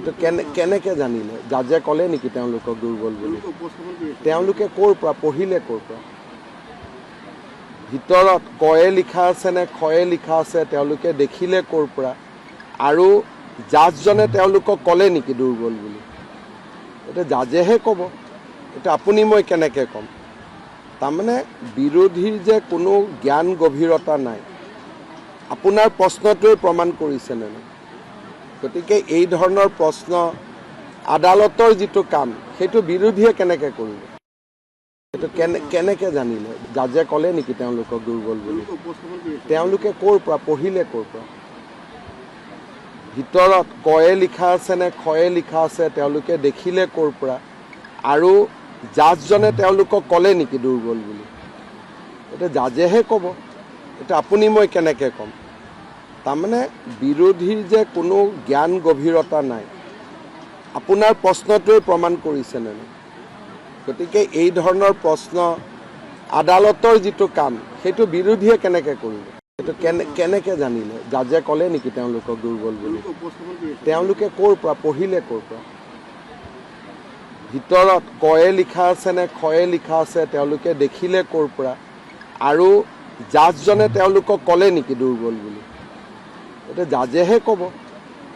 এইটো কেনেকৈ জানিলে? জাজে ক'লে নেকি তেওঁলোকক দুৰ্বল বুলি? তেওঁলোকে ক'ৰ পৰা পঢ়িলে, ক'ৰ পৰা? ভিতৰত কয়ে লিখা আছে নে খয়ে লিখা আছে তেওঁলোকে দেখিলে ক'ৰ পৰা? আৰু জাজজনে তেওঁলোকক ক'লে নেকি দুৰ্বল বুলি? এতিয়া জাজেহে ক'ব, এতিয়া আপুনি মই কেনেকৈ ক'ম? তাৰমানে বিৰোধীৰ যে কোনো জ্ঞান গভীৰতা নাই, আপোনাৰ প্ৰশ্নটোৱে প্ৰমাণ কৰিছেনে নাই? গতিকে এই ধৰণৰ প্ৰশ্ন আদালতৰ যিটো কাম সেইটো বিৰোধীয়ে কেনেকৈ কৰিব? এইটো কেনেকৈ জানিলে? জাজে ক'লে নেকি তেওঁলোকক দুৰ্বল বুলি? তেওঁলোকে ক'ৰ পৰা পঢ়িলে, ক'ৰ পৰা? ভিতৰত কয়ে লিখা আছে নে খয়ে লিখা আছে তেওঁলোকে দেখিলে ক'ৰ পৰা? আৰু জাজজনে তেওঁলোকক ক'লে নেকি দুৰ্বল বুলি? এতিয়া জাজেহে ক'ব, এতিয়া আপুনি মই কেনেকৈ ক'ম? তাৰমানে বিৰোধীৰ যে কোনো জ্ঞান গভীৰতা নাই, আপোনাৰ প্ৰশ্নটোৱে প্ৰমাণ কৰিছেনে নাই? গতিকে এই ধৰণৰ প্ৰশ্ন আদালতৰ যিটো কাম সেইটো বিৰোধীয়ে কেনেকৈ কৰিব? এইটো কেনেকৈ জানিলে? জাজে ক'লে নেকি তেওঁলোকক দুৰ্বল বুলি? তেওঁলোকে ক'ৰ পৰা পঢ়িলে, ক'ৰ পৰা? ভিতৰত কয়ে লিখা আছে নে খয়ে লিখা আছে তেওঁলোকে দেখিলে ক'ৰ পৰা? আৰু জাজজনে তেওঁলোকক ক'লে নেকি দুৰ্বল বুলি? এতিয়া জাজেহে ক'ব,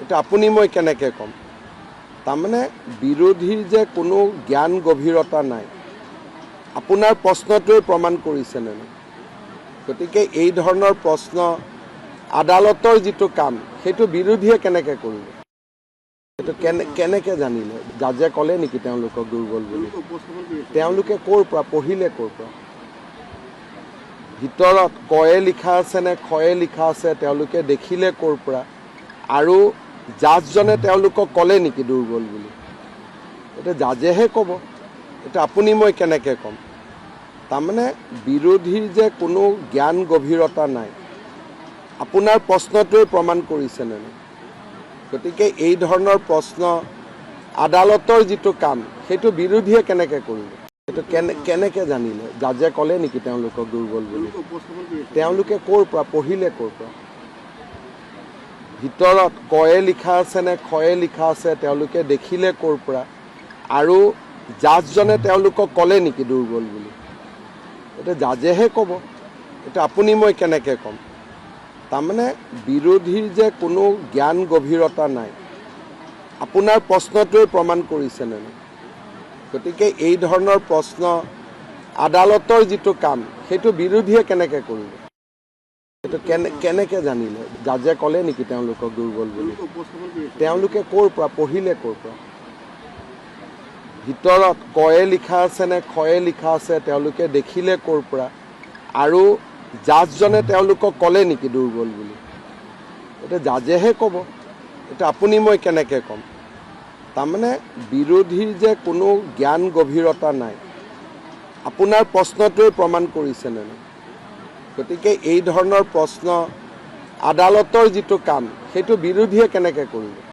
এতিয়া আপুনি মই কেনেকৈ ক'ম? তাৰমানে বিৰোধীৰ যে কোনো জ্ঞান গভীৰতা নাই, আপোনাৰ প্ৰশ্নটোৱে প্ৰমাণ কৰিছেনে নাই? গতিকে এই ধৰণৰ প্ৰশ্ন আদালতৰ যিটো কাম সেইটো বিৰোধীয়ে কেনেকৈ কৰিব? এইটো কেনেকৈ জানিলে? জাজে ক'লে নেকি তেওঁলোকক দুৰ্বল বুলি? তেওঁলোকে ক'ৰ পৰা পঢ়িলে, ক'ৰ পৰা? ভিতৰত কয়ে লিখা আছে নে খয়ে লিখা আছে তেওঁলোকে দেখিলে ক'ৰ পৰা? আৰু জাজজনে তেওঁলোকক ক'লে নেকি দুৰ্বল বুলি? এতিয়া জাজেহে ক'ব, এতিয়া আপুনি মই কেনেকৈ ক'ম? তাৰমানে বিৰোধীৰ যে কোনো জ্ঞান গভীৰতা নাই, আপোনাৰ প্ৰশ্নটোৱে প্ৰমাণ কৰিছেনে নাই? গতিকে এই ধৰণৰ প্ৰশ্ন আদালতৰ যিটো কাম সেইটো বিৰোধীয়ে কেনেকৈ কৰিব? এইটো কেনেকৈ জানিলে? জাজে ক'লে নেকি তেওঁলোকক দুৰ্বল বুলি? তেওঁলোকে ক'ৰ পৰা পঢ়িলে, ক'ৰ পৰা? ভিতৰত কয়ে লিখা আছে নে খয়ে লিখা আছে তেওঁলোকে দেখিলে ক'ৰ পৰা? আৰু জাজজনে তেওঁলোকক ক'লে নেকি দুৰ্বল বুলি? এতিয়া জাজেহে ক'ব, এতিয়া আপুনি মই কেনেকৈ ক'ম? তাৰমানে বিৰোধীৰ যে কোনো জ্ঞান গভীৰতা নাই, আপোনাৰ প্ৰশ্নটোৱে প্ৰমাণ কৰিছেনে নাই? গতিকে এই ধৰণৰ প্ৰশ্ন আদালতৰ যিটো কাম সেইটো বিৰোধীয়ে কেনেকৈ কৰিব? এইটো কেনেকৈ জানিলে? জাজে ক'লে নেকি তেওঁলোকক দুৰ্বল বুলি? তেওঁলোকে ক'ৰ পৰা পঢ়িলে, ক'ৰ পৰা? ভিতৰত কয়ে লিখা আছে নে খয়ে লিখা আছে তেওঁলোকে দেখিলে ক'ৰ পৰা? আৰু জাজজনে তেওঁলোকক ক'লে নেকি দুৰ্বল বুলি? এতিয়া জাজেহে ক'ব, এতিয়া আপুনি মই কেনেকৈ ক'ম? তাৰমানে বিৰোধীৰ যে কোনো জ্ঞান গভীৰতা নাই, আপোনাৰ প্ৰশ্নটোৱে প্ৰমাণ কৰিছেনে নাই? গতিকে এই ধৰণৰ প্ৰশ্ন আদালতৰ যিটো কাম সেইটো বিৰোধীয়ে কেনেকৈ কৰিব?